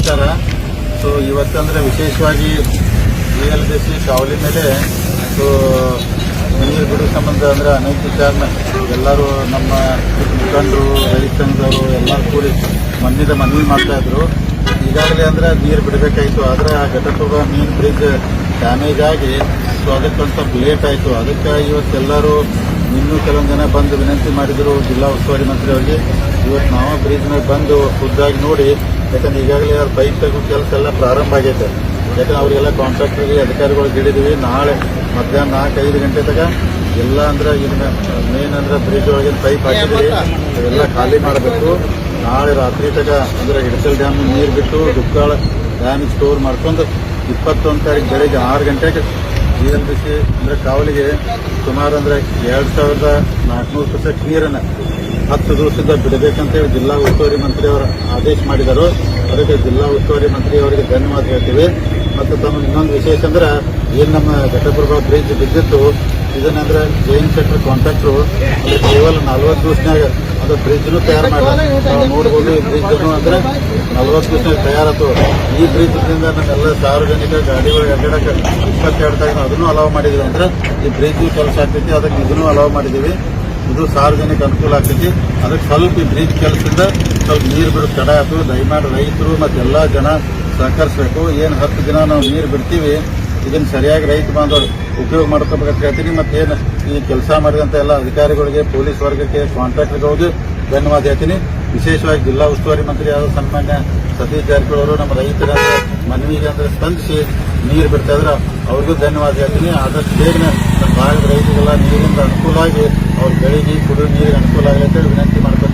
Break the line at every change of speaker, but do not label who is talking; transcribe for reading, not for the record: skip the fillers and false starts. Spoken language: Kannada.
ನಮಸ್ಕಾರ. ಸೊ ಇವತ್ತಂದ್ರೆ ವಿಶೇಷವಾಗಿ BLBC ಕಾವಲಿ ಮೇಲೆ ಸೊ ನೀರು ಬಿಡೋ ಸಂಬಂಧ ಅಂದ್ರೆ ಅನೇಕ ವಿಚಾರನ ಎಲ್ಲರೂ ನಮ್ಮ ಮುಖಂಡರು ರೈತ ಸಂಘದವರು ಎಲ್ಲರೂ ಕೂಡಿ ಮನವಿ ಮಾಡ್ತಾ ಇದ್ರು. ಈಗಾಗಲೇ ಅಂದ್ರೆ ನೀರು ಬಿಡಬೇಕಾಯಿತು, ಆದರೆ ಆ ಘಟಕದ ಮೀನ್ ಬ್ರಿಡ್ಜ್ ಡ್ಯಾಮೇಜ್ ಆಗಿ ಸೊ ಅದಕ್ಕೊಂದು ಸ್ವಲ್ಪ ಲೇಟ್ ಆಯಿತು. ಅದಕ್ಕೆ ಇವತ್ತೆಲ್ಲರೂ ಇನ್ನೂ ಕೆಲವೊಂದು ಜನ ಬಂದು ವಿನಂತಿ ಮಾಡಿದರು ಜಿಲ್ಲಾ ಉಸ್ತುವಾರಿ ಮಂತ್ರಿ ಅವರಿಗೆ. ಇವತ್ತು ನಾವು ಬ್ರಿಡ್ಜ್ ಮೇಲೆ ಬಂದು ಖುದ್ದಾಗಿ ನೋಡಿ, ಯಾಕಂದ್ರೆ ಈಗಾಗಲೇ ಪೈಪ್ ತೆಗೆದು ಕೆಲಸ ಎಲ್ಲ ಪ್ರಾರಂಭ ಆಗೈತೆ. ಯಾಕಂದ್ರೆ ಅವರಿಗೆಲ್ಲ ಕಾಂಟ್ರಾಕ್ಟರ್ಗೆ ಅಧಿಕಾರಿಗಳಿಗೆ ಹೇಳಿದೀವಿ, ನಾಳೆ ಮಧ್ಯಾಹ್ನ 4-5 ಗಂಟೆ ತನಕ ಎಲ್ಲ ಅಂದ್ರೆ ಇದನ್ನ ಮೇನ್ ಅಂದ್ರೆ ಬ್ರಿಡ್ಜ್ ಒಳಗಿನ ಪೈಪ್ ಹಾಕಿದ್ವಿ, ಅವೆಲ್ಲ ಖಾಲಿ ಮಾಡಬೇಕು. ನಾಳೆ ರಾತ್ರಿ ತನಕ ಅಂದ್ರೆ ಹಿಡಕಲ್ ಡ್ಯಾಮ್ ನೀರು ಬಿಟ್ಟು ದುಕ್ಕಾಳ ಡ್ಯಾಮಿಗೆ ಸ್ಟೋರ್ ಮಾಡ್ಕೊಂಡು 21 ತಾರೀಕು ಬೆಳಗ್ಗೆ 6 ಗಂಟೆಗೆ BLBC ಅಂದ್ರೆ ಕಾವಲಿಗೆ ಸುಮಾರು ಅಂದ್ರೆ 2400% ನೀರನ್ನು 10 ದಿವಸದಿಂದ ಬಿಡಬೇಕಂತೇಳಿ ಜಿಲ್ಲಾ ಉಸ್ತುವಾರಿ ಮಂತ್ರಿ ಅವರು ಆದೇಶ ಮಾಡಿದರು. ಅದಕ್ಕೆ ಜಿಲ್ಲಾ ಉಸ್ತುವಾರಿ ಮಂತ್ರಿ ಅವರಿಗೆ ಧನ್ಯವಾದ ಹೇಳ್ತೀವಿ. ಮತ್ತು ತಮ್ಮ ಇನ್ನೊಂದು ವಿಶೇಷ ಅಂದ್ರೆ ಏನು ನಮ್ಮ ಘಟಪ್ರಭಾ ಬ್ರಿಡ್ಜ್ ಬಿದ್ದಿತ್ತು, ಇದನ್ನಂದ್ರೆ ಜೈನ್ ಸೆಕ್ಟರ್ ಕಾಂಟ್ರಾಕ್ಟರು ಕೇವಲ 40 ದಿವಸನಾಗ ಅದು ಬ್ರಿಡ್ಜ್ನು ತಯಾರು ಮಾಡಿ ನಾವು ನೋಡ್ಬೋದು. ಈ ಬ್ರಿಡ್ಜ್ ಅಂದ್ರೆ 40 ದಿವಸನಾಗ ತಯಾರಾಯ್ತು. ಈ ಬ್ರಿಡ್ಜ್ನಿಂದ ನಮ್ಮೆಲ್ಲ ಸಾರ್ವಜನಿಕ ಗಾಡಿಗಳು ಅಡ್ಡಾಡಕ್ಕೆ 22 ತಾರೀಕು ಅದನ್ನು ಅಲೌ ಮಾಡಿದ್ವಿ. ಅಂದ್ರೆ ಈ ಬ್ರಿಡ್ಜ್ ಕೆಲಸ ಆಗ್ತೈತಿ, ಅದಕ್ಕೆ ಇದನ್ನು ಅಲೌ ಮಾಡಿದ್ದೀವಿ. ಇದು ಸಾರ್ವಜನಿಕ ಅನುಕೂಲ ಆಗ್ತೈತಿ. ಅದಕ್ಕೆ ಸ್ವಲ್ಪ ಈ ಬ್ರಿಡ್ಜ್ ಕೆಲಸದಿಂದ ಸ್ವಲ್ಪ ನೀರು ಬಿಡೋದು ತಡ ಆಯ್ತು. ದಯಮಾಡಿ ರೈತರು ಮತ್ತು ಎಲ್ಲ ಜನ ಸಹಕರಿಸಬೇಕು. ಏನು 10 ದಿನ ನಾವು ನೀರು ಬಿಡ್ತೀವಿ, ಇದನ್ನು ಸರಿಯಾಗಿ ರೈತ ಬಾಂಧವರು ಉಪಯೋಗ ಮಾಡ್ಕೋಬೇಕಂತ ಹೇಳ್ತೀನಿ. ಮತ್ತೇನು ಈ ಕೆಲಸ ಮಾಡಿದಂಥ ಎಲ್ಲ ಅಧಿಕಾರಿಗಳಿಗೆ, ಪೊಲೀಸ್ ವರ್ಗಕ್ಕೆ, ಕಾಂಟ್ರಾಕ್ಟರ್ಗೆ ಹೋಗಿ ಧನ್ಯವಾದ ಹೇಳ್ತೀನಿ. ವಿಶೇಷವಾಗಿ ಜಿಲ್ಲಾ ಉಸ್ತುವಾರಿ ಮಂತ್ರಿ ಆದ ಸನ್ಮಾನ್ಯ ಸತೀಶ್ ಜಾರಕಿಹೊಳಿ ಅವರು ನಮ್ಮ ರೈತರ ಮನವಿಗೆ ಅಂದ್ರೆ ಸ್ಪಂದಿಸಿ ನೀರು ಬಿಡ್ತಾ ಇದ್ರೆ ಅವ್ರಿಗೂ ಧನ್ಯವಾದ ಹೇಳ್ತೀನಿ. ಆದಷ್ಟು ಬೇಗನೆ ನಮ್ಮ ಭಾಗದ ರೈತರಿಗೆಲ್ಲ ನೀರಿಂದ ಅನುಕೂಲ ಆಗಿ ಅವ್ರ ಬೆಳೆಗೆ ಕುಡಿಯೋ ನೀರಿಗೆ ಅನುಕೂಲ ಆಗಲಿ ಅಂತ ವಿನಂತಿ ಮಾಡ್ತೀನಿ.